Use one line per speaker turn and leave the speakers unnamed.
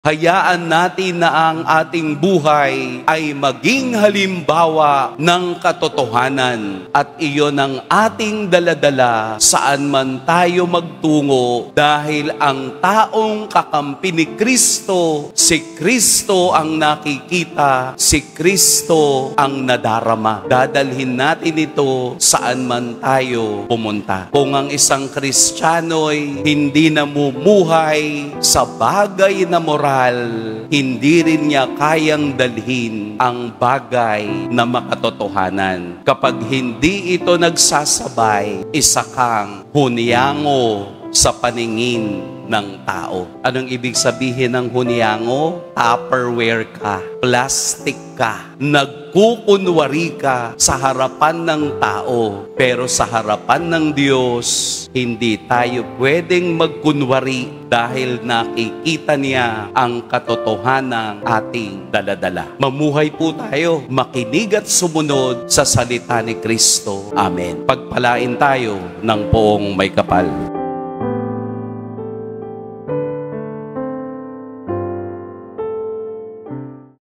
Hayaan natin na ang ating buhay ay maging halimbawa ng katotohanan at iyon ang ating daladala saan man tayo magtungo dahil ang taong kakampi ni Kristo, si Kristo ang nakikita, si Kristo ang nadarama. Dadalhin natin ito saan man tayo pumunta. Kung ang isang Kristiyano'y hindi namumuhay sa bagay na moral, hindi rin niya kayang dalhin ang bagay na makatotohanan. Kapag hindi ito nagsasabay, isa kang hunyango sa paningin ng tao. Anong ibig sabihin ng hunyango? Tupperware ka, plastic ka, nagkukunwari ka sa harapan ng tao, pero sa harapan ng Diyos, hindi tayo pwedeng magkunwari dahil nakikita niya ang katotohanan ng ating daladala. Mamuhay po tayo, makinig at sumunod sa salita ni Kristo. Amen. Pagpalain tayo ng poong may kapal.